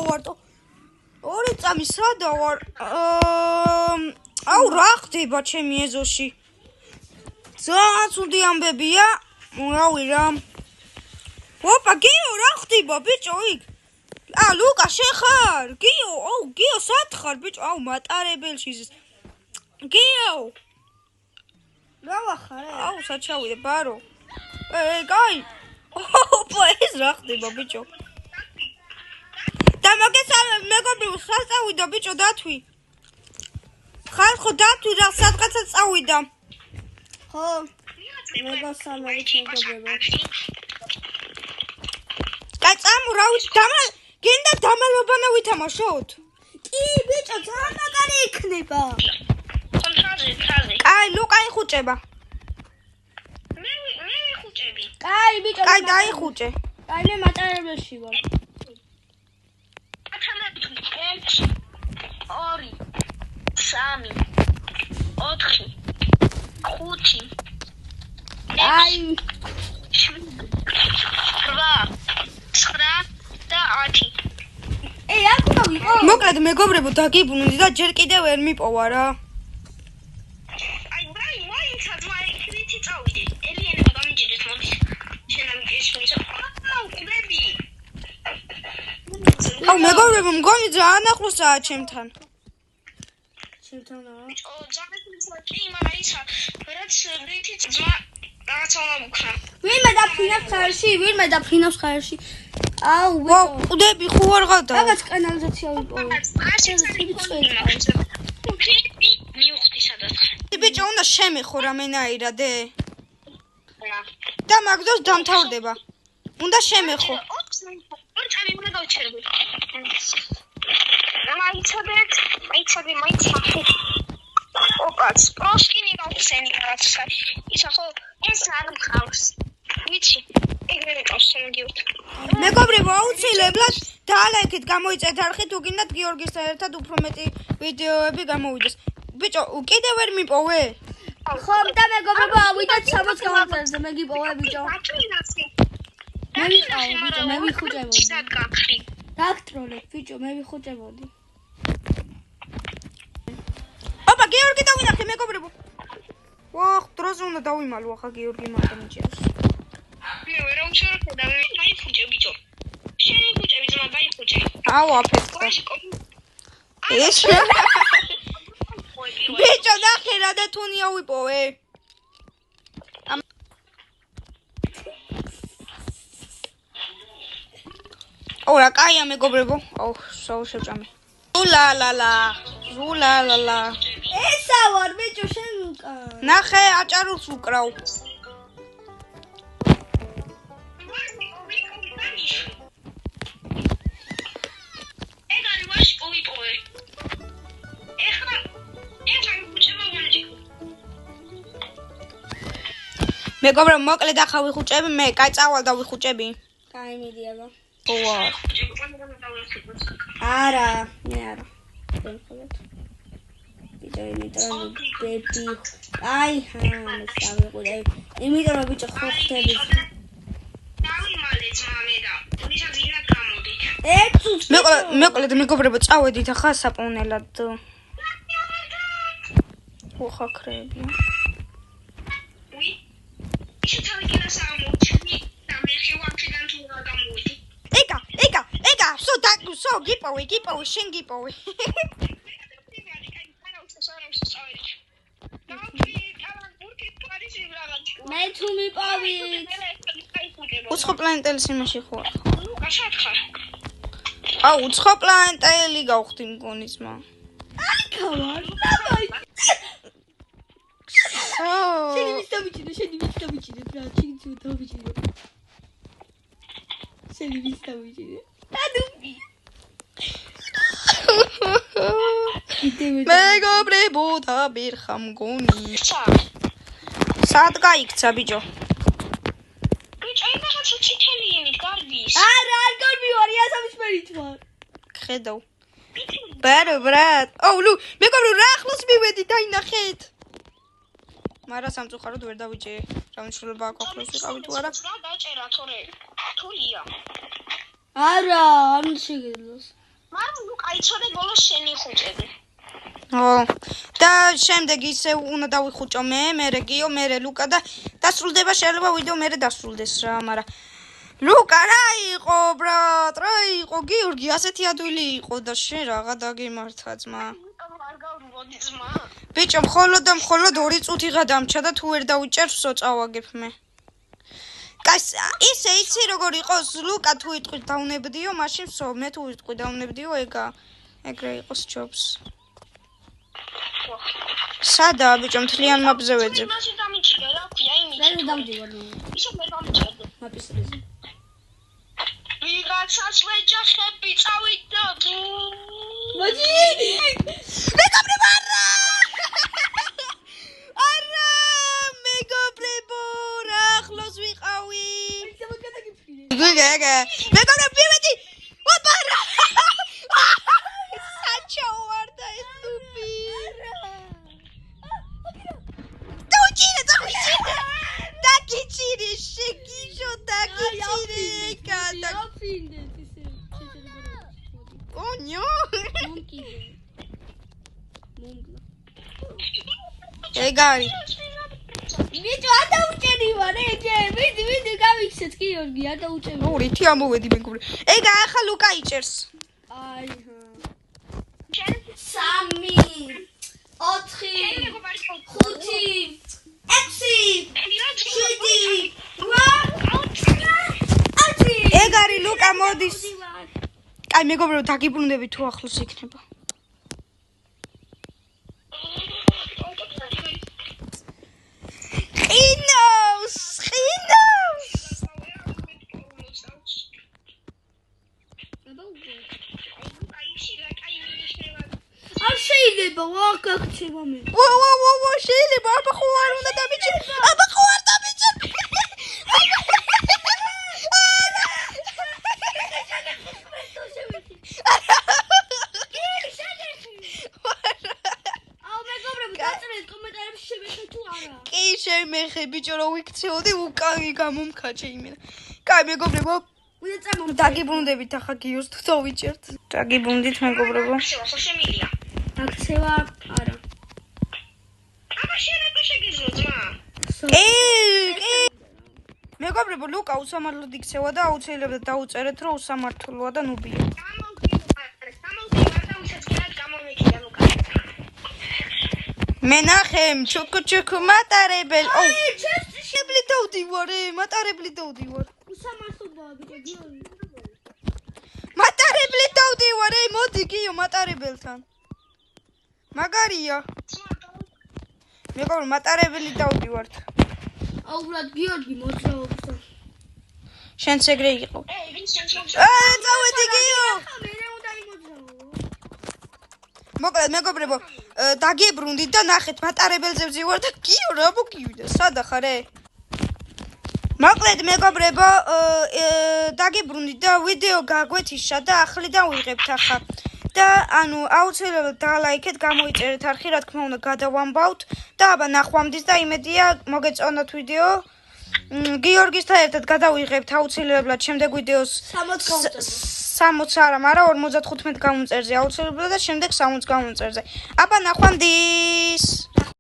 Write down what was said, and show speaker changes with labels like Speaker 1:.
Speaker 1: ვარ? ორი წამი სადა ვარ? აუ რა ხდება ჩემი ეზოში? ძალიან ცუდი ამბებია. რავი რა. ოპა, გიო, რა ხდება ბიჭო იქ? ლუკა, შენ ხარ? გიო, გიო, სად ხარ ბიჭო? მატარებელში ის. გიო.
Speaker 2: რა ვახარ?
Speaker 1: საჩავიდე, ბარო. კაი. ოპა, ეს რა ხდება ბიჭო? და მოგესალმებ, მეგობრებო, სად წავიდა ბიჭო დათვი? ხალხო, დათვი რა სადღაცა წავიდა.
Speaker 2: ხო. მოგესალმებით მეგობრებო.
Speaker 1: კაი, წამო, რა ვიცი, გინდა დამალობანა ვითამაშოთ?
Speaker 2: კი, ბიჭო, ძალიან მაგარი იქნება.
Speaker 1: კაი, ლუკა იხუჭება.
Speaker 3: მე ვიხუჭები.
Speaker 2: კაი, ბიჭო.
Speaker 1: კაი, დაიხუჭე.
Speaker 2: კაი, მე მატარებელში ვარ.
Speaker 3: 1 2 3 4 5
Speaker 2: აი
Speaker 3: 7 9 და 10.
Speaker 2: აქ უნდა ვიყო?
Speaker 1: მოკლედ მეგობრებო, დაგიბრუნდი და ჯერ კიდევ ვერ მიპოვა რა. მეგობრებო, მგონი ძალიან ახლოსაა ჩემთან.
Speaker 2: ჩემთანაა? ვინმე დაფრინავს ხარში?
Speaker 1: ყუდები ხო არ გავდა?
Speaker 2: რაღაც კანალიზაცია ვიპოვე.
Speaker 1: ბიჭო, უნდა შემეხო რამენაირად და მაგდოს დამთავრდება. უნდა შემეხო.
Speaker 3: ოპაც, პროსკინი გავხსენი რაღაცა. ისა ხო ეს არ მყავს. ვიცი, ეგრევე გავხსენდიოთ.
Speaker 1: მეგობრებო, აუცილებლად დალაიქეთ, გამოიწეთ არხი, თუ გინდათ გიორგისთან ერთად უფრო მეტი ვიდეოები გამოვიდეს. ბიჭო, კიდევ ვერ მიპოვე?
Speaker 2: ხო, და მეგობრებო, ავიდეთ 60 გამომწერზე, მე გიპოვე ბიჭო. მე ვიყავი ბიჭო, მე ვიხუჭებოდი. დაგტროლებ ბიჭო, მე ვიხუჭებოდი.
Speaker 1: ოპა, გიორგი დავინახე მეგობრებო. დროზე უნდა დავიმალო ახლა გიორგი მარტინიჩეს.
Speaker 3: მე ვერ ამშორებ და მე დაიხუჭე ბიჭო. შენი ხუჭები ძმა დაიხუჭე.
Speaker 1: აფეთქე. ეს ბიჭო, ნახე რა და თუნია ვიპოვე. რა კაია მეგობრებო. შევჭამე. ზულალალა.
Speaker 2: ესა ვარ ბიჭო, შენ უკა.
Speaker 1: ნახე, აჭარულს უკრავ. მეგობრებო, მოკლედ ახლა ვიხუჭები, მე კაი წავალ და ვიხუჭები.
Speaker 2: კაი, მიდი აბა.
Speaker 1: არა,
Speaker 2: მე არა. ბიჭო, იმიტომ ბები. აი, მესავიყურე. იმიტომ ბიჭო ხო ხდები.
Speaker 3: დავიმალე ძმამე და ვისაც ვინად გამოდით.
Speaker 1: მოკლედ მეგობრებო, წავედით ახლა საპოვნელად. ხოხაქრები. სო გიპოვე, შენ გიპოვე.
Speaker 2: მე თუ მიპოვით.
Speaker 1: უცხო პლანეტელი სიმაში ხო?
Speaker 3: გაშად ხარ.
Speaker 1: უცხო პლანეტელი გავხდი მგონი ძმა.
Speaker 2: კავარ, დავაი. შენი ვის დავიჭირე, რა, შენი ვის დავიჭირე.
Speaker 1: მეგობრებო, დაბირხა მგონი. სად გაიქცა ბიჭო?
Speaker 3: ბიჭო, რაღაცა წითელი იმით გარბის.
Speaker 2: არა, არ გარბი ვარ, იასამისმერით ვარ.
Speaker 1: ხედავ. ბარო, ბრატ. მეგობრებო, რა ახლოს მივედი, დაინახეთ. მაგრამ სამწუხაროდ ვერ დავიჭე. რა მნიშვნელობა აქვს ახლოს ვიყავი თუ არა?
Speaker 3: რა დაჭერა თორე. თულია.
Speaker 2: არა, არ შეგეძლოს.
Speaker 3: მაგრამ ნუ კაიცოდე ბოლოს შენი ხუჭები.
Speaker 1: და შემდეგ ისე უნდა დავიხუჭო მე გიო, მე ლუკა და დასრულდება შეიძლება ვიდეო მე დასრულდეს რა, მაგრამ ლუკა რა იყო ბრატ, რა იყო გიორგი, ასეთი ადვილი იყო და შენ რაღა დაგემართა ძმა.
Speaker 3: არ გავმოდი ძმა.
Speaker 1: ბიჭო, მხოლოდ 2 წუთი გადამჩა და თუ ვერ დავიჭერსო წავაგებ მე. ისე იცი როგორ იყოს ლუკა თუ იტყვი დავნებდიო, მაშინ ვსო, მე თუ იტყვი დავნებდიო, ეგრე იყოს ჯობს. სადაა ბიჭო, მთლიან მაპზე ვეძებ.
Speaker 3: იმაში დამიჭირე რა ქვია იმით.
Speaker 2: მე დავდივარ.
Speaker 3: ისე მე დამიჭერდი.
Speaker 2: მაპისრეზე.
Speaker 3: ვიღაცას ვეჯახები წავიდა.
Speaker 2: მოდი.
Speaker 1: მეგობრებო არა მეგობრებო რა ახლოს ვიყავი გეგე მეგობრებო მივედი ოპა რა საჩო ვარ და ეს ტუპი დაგიჭირე შეგიშო დაგიჭირე გადა
Speaker 2: აფინდეთ ისე შეჭერება.
Speaker 1: კონიო
Speaker 2: მომკიდე.
Speaker 1: ეგარი
Speaker 2: ბიჭო, არ დაუჭერი ვარ ეგე. ვიდი გავიქცეთ გიორგი, არ დაუჭერი.
Speaker 1: ორი თი ამოვედი მეგობრებო ეგა ახლა ლუკა იჭერს
Speaker 2: აი ჰა.
Speaker 3: შენ
Speaker 2: 3 4 5
Speaker 1: ეგარი ლუკა მოდის აი მეგობრებო დაგიბრუნდები თუ ახლოს იქნება ყინავს
Speaker 2: არ შეიძლება ვაკაქცევა მე.
Speaker 1: ვა შეიძლება აბა ხო არ უნდა დამიჭირე აბა ხო არ დამიჭირე
Speaker 2: აუ მეგობრებო, დაწერეთ კომენტარებში შემეხე თუ არა.
Speaker 1: კი შემეხე ბიჭო რომ ვიქცეოდი უკანი გამომქაჩე იმენა კაი მეგობრებო
Speaker 2: უნდა წამო.
Speaker 1: დაგიბრუნდებით ახლა გიოს თუ დავიჭერთ დაგიბრუნდით მეგობრებო
Speaker 3: ხო შემილია.
Speaker 2: აქცევა არა.
Speaker 3: აბა შენ რა შეგიძლია ძმა?
Speaker 1: მეგობრებო ლუკა უსამართლოდ იქცევა და აუცილებლად დაუწერეთ რომ უსამართლოა და ნუბია
Speaker 3: გამოვიდივარ და უშეცქერად გამომიქიდა ლუკა.
Speaker 1: მე ნახემ ჩუკ მატარებელ
Speaker 2: აი, ჩესტი
Speaker 1: შებლი დავდივარ მატარებლი დავდივარ
Speaker 2: უსამართლოდაა ბიჭო გიორგი.
Speaker 1: მატარებლი დავდივარ მოდი გიო მატარებელთან მაგარია მეგობრებო მატარებელი დავდივართ
Speaker 2: აუ ბრატ გიორგი მოძრაობს.
Speaker 1: შენც ეგრე იყო
Speaker 3: ვინც შენ
Speaker 1: წავედი გიო
Speaker 2: მე უნდა იმოძრაო.
Speaker 1: მოკლედ მეგობრებო დაგიბრუნდით და ნახეთ მატარებელზე ვზივარ და გიო რა მოგივიდა სადა ხარ მოკლედ მეგობრებო დაგიბრუნდით და ვიდეო გაგვეთიშა და ახლიდან ვიღებთ ახლა და ანუ აუცილებლად დალაიქეთ გამოიწერეთ არხი რა თქმა უნდა გადავამბავთ და აბა ნახვამდის და იმედია მოგეწონათ ვიდეო გიორგისთან ერთად გადავიღებთ აუცილებლად შემდეგ ვიდეოს 60 არა, მაგრამ 55 გამომწერზე აუცილებლად და შემდეგ 60 გამომწერზე. აბა ნახვამდის